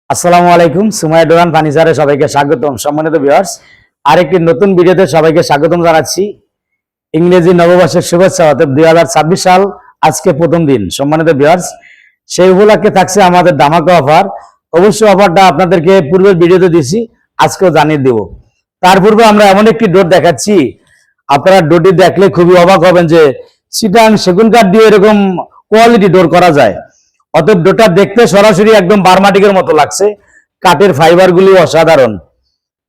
আসসালামু আলাইকুম। সুমাইয়া ডোরান ফার্নিচারে সবাইকে স্বাগতম। সম্মানিত ভিউয়ার্স, আরেকটি নতুন ভিডিওতে সবাইকে স্বাগতম জানাচ্ছি। ইংরেজি নববর্ষের শুভেচ্ছা। অর্থাৎ 2026 সাল আজকে প্রথম দিন। সম্মানিত ভিউয়ার্স, সেই উপলক্ষে থাকছে আমাদের ধামাকা অফার। অবশ্যই অফারটা আপনাদেরকে পূর্বের ভিডিওতে দিয়েছি, আজকেও জানিয়ে দেব। তার পূর্বে আমরা এমন একটি ডোর দেখাচ্ছি, আপনারা ডোরটি দেখলে খুবই অবাক হবেন যে চিটাং সেগুন কাঠ দিয়ে এরকম কোয়ালিটি ডোর করা যায়। অতএব ডোরটা দেখতে সরাসরি একদম বার্মাটিকের মতো লাগছে। কাঠের ফাইবার গুলি অসাধারণ,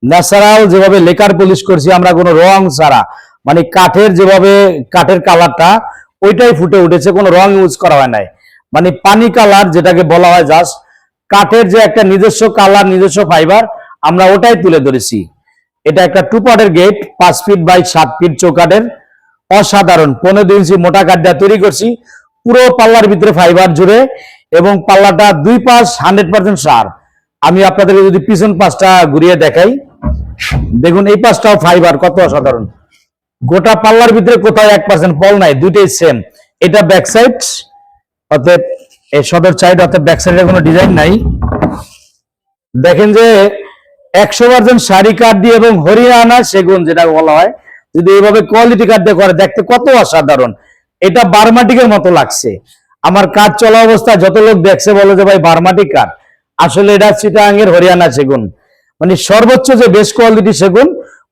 ন্যাচারাল যেভাবে লেকার পলিশ করছি আমরা, কোনো রং ছাড়া, মানে কাঠের যেভাবে কাঠের কালারটা ওইটাই ফুটে উঠেছে, কোনো রং ইউজ করা হয় নাই। মানে পানি কালার যেটাকে বলা হয়, জাস্ট কাঠের যে একটা নিজস্ব কালার, নিজস্ব ফাইবার, আমরা ওটাই তুলে ধরেছি। এটা একটা 2 পার্টের গেট, 5 ফিট বাই 7 ফিট চৌকাঠের, অসাধারণ 15 ইঞ্চি মোটা কাঠ দিয়ে তৈরি করছি, পুরো পাল্লার ভিতরে ফাইবার জুড়ে, এবং পাল্লাটা দুই পাশ 100% সার। আমি আপনাদেরকে যদি পিছন পাশটা ঘুরিয়ে দেখাই, দেখুন এই পাশটাও ফাইবার, কত অসাধারণ। গোটা পাল্লার ভিতরে কোথাও 1% পল নাই, দুইটাই সেম। এটা ব্যাক সাইড, অর্থাৎ এই সদর সাইড, অর্থাৎ ব্যাক সাইডে কোনো ডিজাইন নাই। দেখেন যে 100% শাড়ি কাঠ দিয়ে এবং হরিয়ানা সেগুন যেটা বলা হয়, যদি এইভাবে কোয়ালিটি কাঠ দিয়ে করে, দেখতে কত অসাধারণ। এটা বার্মাটিকের মতো লাগছে। আমার কাজ চলা অবস্থায় যত লোক দেখছে বলে যে ভাই বার্মাটিক কাঠ, আসলে এটা চিটাগাংয়ের হরিয়ানা সেগুন, মানে সর্বোচ্চ যে বেস্ট কোয়ালিটি সেগুন,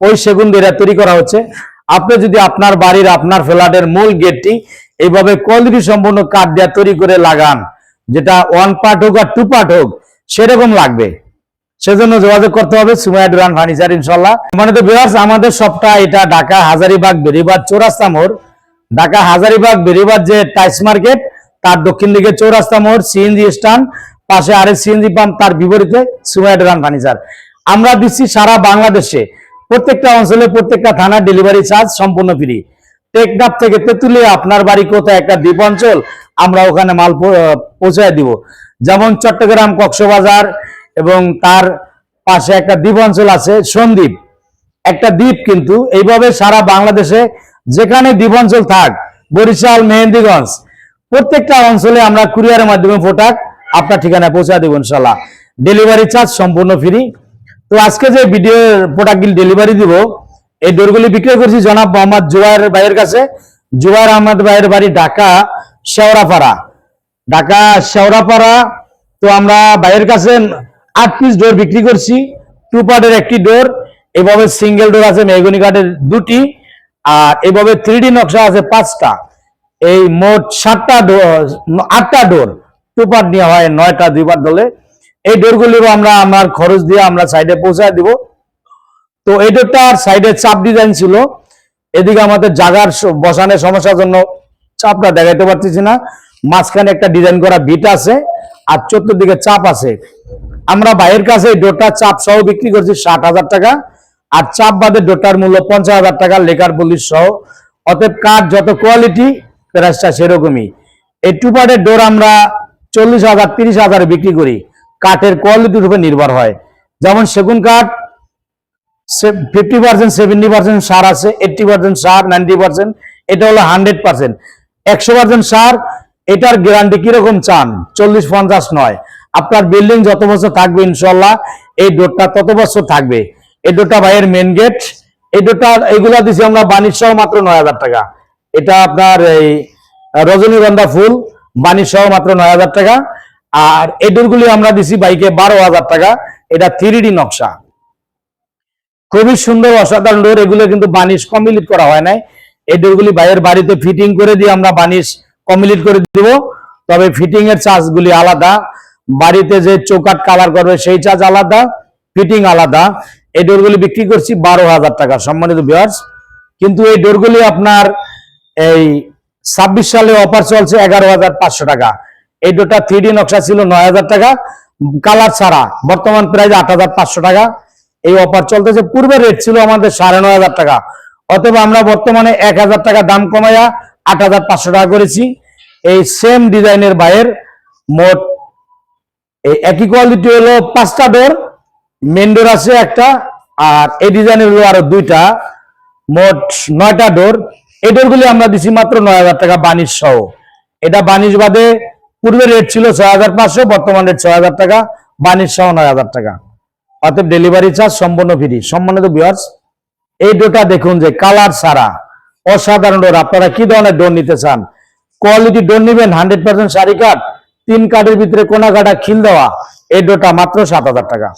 ওই সেগুন দিয়ে তৈরি করা হচ্ছে। আপনি যদি আপনার বাড়ির, আপনার ফ্ল্যাটের মূল গেটটি এইভাবে কোয়ালিটি সম্পূর্ণ কাঠ দিয়ে তৈরি করে লাগান, যেটা 1 পার্ট হোক আর 2 পার্ট হোক, সেরকম লাগবে। সেজন্য যোগাযোগ করতে হবে সুমাইয়া ডোরান ফার্নিচার, ইনশাল্লাহ। মানে তো ভিউয়ার্স, আমাদের সবটা এটা ঢাকা হাজারীবাগ বেরিবাদ চৌরাস্তা মোড়। ঢাকা হাজারীবাগ বেরিবাদ যে টাইস মার্কেট, তার দক্ষিণ দিকে চৌরাস্তা মোড়, সিএনজি স্ট্যান্ড, পাশে আরেক সিএনজি পাম্প, তার বিপরীতে সুমাইয়া ডোরান ফার্নিচার। আমরা দিচ্ছি সারা বাংলাদেশে প্রত্যেকটা অঞ্চলে, প্রত্যেকটা থানার ডেলিভারি চার্জ সম্পূর্ণ ফ্রি। টেকনাফ থেকে তেঁতুলিয়া, আপনার বাড়ি কোথায় একটা দ্বীপ অঞ্চল, আমরা ওখানে মাল পৌঁছায় দিব। যেমন চট্টগ্রাম, কক্সবাজার এবং তার পাশে একটা দ্বীপ অঞ্চল আছে সন্দ্বীপ, একটা দ্বীপ, কিন্তু এইভাবে সারা বাংলাদেশে যেখানে দ্বীপ অঞ্চল থাক, বরিশাল, মেহেন্দিগঞ্জ, প্রত্যেকটা অঞ্চলে আমরা কুরিয়ারের মাধ্যমে প্রোডাক্ট আপনার ঠিকানায় পৌঁছা দেব ইনশাল্লাহ। ডেলিভারি চার্জ সম্পূর্ণ ফ্রি। তো আজকে যে ভিডিও প্রোডাক্টগুলি ডেলিভারি দিব, এই ডোরগুলি বিক্রি করছি জনাব মোহাম্মদ জুবায়ের ভাইয়ের কাছে। জুবায়ের আহমদ ভাইয়ের বাড়ি ঢাকা শেওড়াপাড়া, ঢাকা শেওড়াপাড়া। তো আমরা ভাইয়ের কাছে 8 পিস ডোর বিক্রি করছি। 2 পার্টের একটি ডোর, এভাবে সিঙ্গেল ডোর আছে মেহগনি কাঠের 2টি, আর এভাবে 3D নকশা আছে 5টা। এই মোট 7টা ডোর, 8টা ডোর 2 পার্ট নেওয়া হয়, 9টা 2 পার্ট দলে। এই ডোরগুলি আমরা আমার খরচ দিয়ে আমরা সাইডে পৌঁছায় দিব। তো এই ডোরটার সাইডে চাপ ডিজাইন ছিল, এদিকে আমাদের জায়গার বসানোর সমস্যার জন্য চাপটা দেখাইতে পারতেছি না। মাঝখানে একটা ডিজাইন করা বিট আছে, আর চতুর্দিকে চাপ আছে। আমরা ভাইয়ের কাছে এই ডোরটা চাপ সহ বিক্রি করছি 60,000 টাকা, আর চাপ বাদে ডোরটার মূল্য 50,000 টাকা, লেকার পলিশ সহ। অতএব কাঠ যত কোয়ালিটি, প্রাইসটা সেরকমই। এই 2 পার্টের ডোর আমরা 40,000, 30,000 বিক্রি করি, কাঠের কোয়ালিটির উপর নির্ভর হয়। যেমন সেগুন কাঠ 50%, 70% সার আছে, 80% সার, 90%, এটা হলো 100%। 100% সার, এটার গ্যারান্টি কিরকম চান? 40-50 নয়, আপনার বিল্ডিং যত বছর থাকবে ইনশাল্লাহ এই ডোরটা তত বছর থাকবে। এই ডোরটা ভাইয়ের মেন গেট। এই ডোরটা এইগুলা দিচ্ছি আমরা বানিশ সহ মাত্র 9,000 টাকা। এটা আপনার এই রজনীগন্ধা ফুল বানিশ সহ মাত্র 9,000 টাকা। আর এই ডোরগুলি আমরা দিছি বাইকে 12,000 টাকা। এটা 3D নকশা, খুবই সুন্দর অসাধারণ ডোর। এগুলো কিন্তু বানিশ কমপ্লিট করা হয় নাই। এই ডোরগুলি ভাইয়ের বাড়িতে ফিটিং করে দিয়ে আমরা বানিশ কমপ্লিট করে দিব, তবে ফিটিং এর চার্জ গুলি আলাদা। বাড়িতে যে চৌকাঠ কালার করবে সেই চার্জ আলাদা, ফিটিং আলাদা। এই ডোরগুলি বিক্রি করছি 12,000 টাকা সম্মানিত ভিউয়ার্স। কিন্তু এই ডোরগুলি আপনার এই 26 সালে অফার চলছে 11,500 টাকা। এই ডোরটা 3D নকশা ছিল 9,000 টাকা, কালার ছাড়া, বর্তমান প্রাইস 8,500 টাকা। এই অফার চলতেছে। পূর্বে রেট ছিল আমাদের 9,500 টাকা, অথবা আমরা বর্তমানে 1,000 টাকা দাম কমাইয়া 8,500 টাকা করেছি। এই সেম ডিজাইনের বাইরের মোট এই একই কোয়ালিটি হলো 5টা ডোর, মেন ডোর আছে একটা, আর এই ডিজাইনের হলো আরো 2টা, মোট 9টা ডোর। এই ডোরগুলি আমরা দিছি মাত্র 9,000 টাকা বানিশ সহ। এটা বানিশ বাদে পূর্বে রেট ছিল 6,500, বর্তমান রেট 6,000 টাকা, বানিশ সহ 9,000 টাকা। অতএব ডেলিভারি চার্জ সম্পূর্ণ ফ্রি। সম্মানিত ভিউয়ার্স, এই ডোরটা দেখুন যে কালার সারা অসাধারণ ডোর। আপনারা কি ধরনের ডোর নিতে চান, কোয়ালিটি ডোর নিবেন 100% সারি কাঠ, 3 কাঠের ভিতরে কোনা কাটা খিল দেওয়া, এই ডোরটা মাত্র 7,000 টাকা।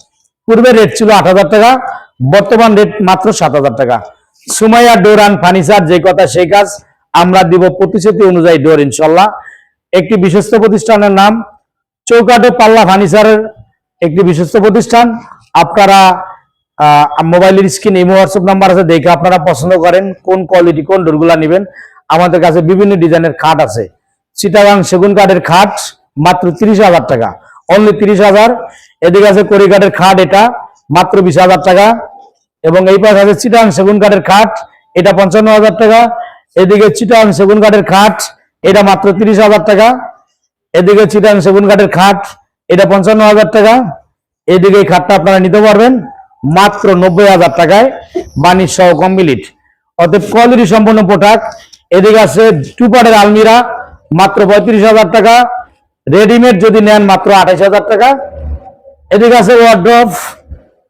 পূর্বে রেট ছিল 8,000 টাকা, বর্তমান রেট মাত্র 7,000 টাকা। সুমাইয়া ডোর অ্যান্ড ফার্নিচার, যে কথা সেই কাজ। আমরা দিব প্রতিশ্রুতি অনুযায়ী ডোর ইনশাল্লাহ। একটি বিশ্বস্ত প্রতিষ্ঠানের নাম চৌকাঠ ও পাল্লা ফার্নিচারের একটি বিশ্বস্ত প্রতিষ্ঠান। আপনারা মোবাইলের স্ক্রিন ইমো হোয়াটসঅ্যাপ নাম্বার আছে, দেখে আপনারা পছন্দ করেন কোন কোয়ালিটি কোন ডোরগুলা নেবেন। আমাদের কাছে বিভিন্ন ডিজাইনের খাট আছে। চিটাগাং সেগুন কাঠের খাট মাত্র 30,000 টাকা, অনলি 30,000। এদিকে আছে কড়ি কাঠের খাট, এটা মাত্র 20,000 টাকা। এবং এই পাশে আছে চিটাগাং সেগুন কাঠের খাট, এটা 55,000 টাকা। এদিকে চিটাগাং সেগুন কাঠের খাট, এটা মাত্র 30,000 টাকা। এদিকে চিটাগাং সেগুন কাঠের খাট, এটা 55,000 টাকা। এদিকে এই খাটটা আপনারা নিতে পারবেন মাত্র 90,000 টাকায়, বানিশ সহ কমপ্লিট। অতএব কোয়ালিটি সম্পন্ন প্রোডাক্ট। এদিকে আছে 2 পার্টের আলমিরা মাত্র 35,000 টাকা, রেডিমেড যদি নেন মাত্র 28,000 টাকা। এদিকে আছে ওয়ার্ড্রপ,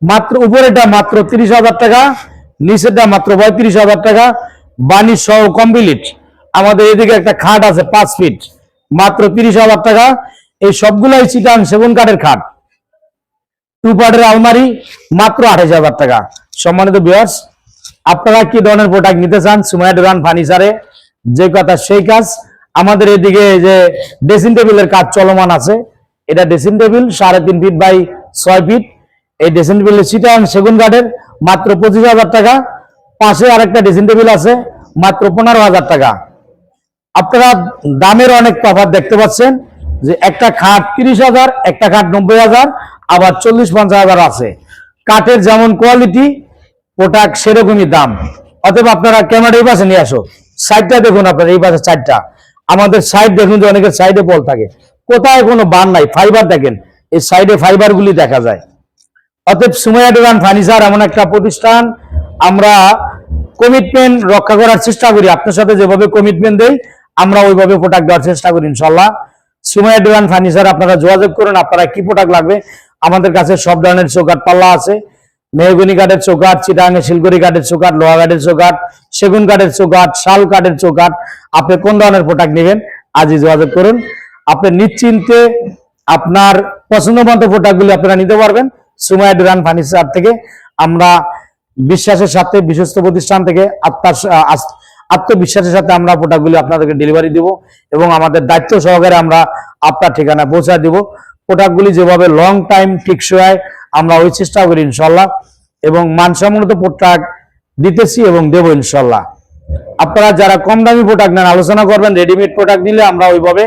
মাত্র উপরেটা মাত্র 30,000 টাকা, নিচেরটা মাত্র 35,000 টাকা, বানিশ সহ কমপ্লিট। আমাদের এদিকে একটা খাট আছে 5 ফিট, মাত্র 30,000 টাকা। এই সবগুলাই চিটাগাং সেগুন কাঠের খাট। 2 পার্টের আলমারি মাত্র 28,000 টাকা। সম্মানিত ভিউয়ার্স, আপনারা কি ধরনের প্রোডাক্ট নিতে চান সুমাইয়া ডোর অ্যান্ড ফার্নিচারে, যে কথা সেই কাজ। আমাদের এদিকে যে ড্রেসিং টেবিলের কাজ চলমান আছে, এটা dressing table 3.5 feet by 6 feet. এই ড্রেসিং টেবিলের চিটাগাং সেগুন কাঠের মাত্র 25,000 টাকা। পাশে আরেকটা ড্রেসিং টেবিল আছে মাত্র 15,000 টাকা। আপনারা দামের অনেক তফাৎ দেখতে পাচ্ছেন যে একটা খাট 30,000, একটা খাট 90,000, আবার 40-50,000 আছে। কাঠের যেমন কোয়ালিটি, প্রোডাক্ট সেরকমই দাম। অতএব আপনারা ক্যামেরা এই পাশে নিয়ে আসো, সাইডটা দেখুন, আপনার এই পাশে সাইডটা, আমাদের সাইড দেখুন যে অনেকের সাইডে বল থাকে, কোথায় কোনো বার নাই, ফাইবার দেখেন, এই সাইডে ফাইবার গুলি দেখা যায়। অতএব সুমাইয়া ডোর অ্যান্ড ফার্নিচার এমন একটা প্রতিষ্ঠান, আমরা কমিটমেন্ট রক্ষা করার চেষ্টা করি। আপনার সাথে যেভাবে কমিটমেন্ট দেই, আমরা ওইভাবে প্রোডাক্ট দেওয়ার চেষ্টা করি ইনশাল্লাহ। সুমাইয়া ডোর অ্যান্ড ফার্নিচার, আপনারা যোগাযোগ করুন। আপনারা কি প্রোডাক্ট লাগবে, আমাদের কাছে সব ধরনের চৌকাঠ পাল্লা আছে। মেহগনি কাঠের চৌকাঠ, চিটাগাং শিলগড়ি কাঠের চৌকাঠ, লোহা কাঠের চৌকাঠ, সেগুন কাঠের চৌকাঠ, শাল কাঠের চৌকাঠ। আপনি কোন ধরনের প্রোডাক্ট নেবেন আজই যোগাযোগ করুন। আপনি নিশ্চিন্তে আপনার পছন্দ মতো প্রোডাক্টগুলি আপনারা নিতে পারবেন সুমাইয়া ডোর অ্যান্ড ফার্নিচার থেকে। আমরা বিশ্বাসের সাথে, বিশ্বস্ত প্রতিষ্ঠান থেকে আত্মবিশ্বাসের সাথে আমরা প্রোডাক্টগুলি আপনাদেরকে ডেলিভারি দিব, এবং আমাদের দায়িত্ব সহকারে আমরা আপনার ঠিকানা পৌঁছায় দিব। প্রোডাক্টগুলি যেভাবে লং টাইম টিকসই হয়, আমরা ওই চেষ্টা করি ইনশাল্লাহ, এবং মানসম্মত প্রোডাক্ট দিতেছি এবং দেবো ইনশাল্লাহ। আপনারা যারা কম দামি প্রোডাক্ট নেন, আলোচনা করবেন। রেডিমেড প্রোডাক্ট নিলে আমরা ওইভাবে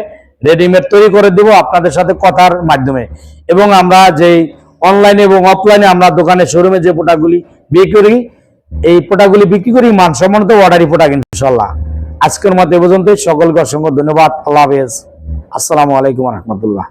রেডিমেড তৈরি করে দেব আপনাদের সাথে কথার মাধ্যমে। এবং আমরা যেই অনলাইনে এবং অফলাইনে আমরা দোকানে শোরুমে যে প্রোডাক্টগুলি বিক্রি করি, এই প্রোডাক্টগুলি বিক্রি করি মানসম্মত অর্ডারি প্রোডাক্ট ইনশাল্লাহ। আজকের মতো এ পর্যন্তই। সকলকে অসংখ্য ধন্যবাদ। আল্লাহ হাফেজ। আসসালামু আলাইকুম ওয়া রাহমাতুল্লাহ।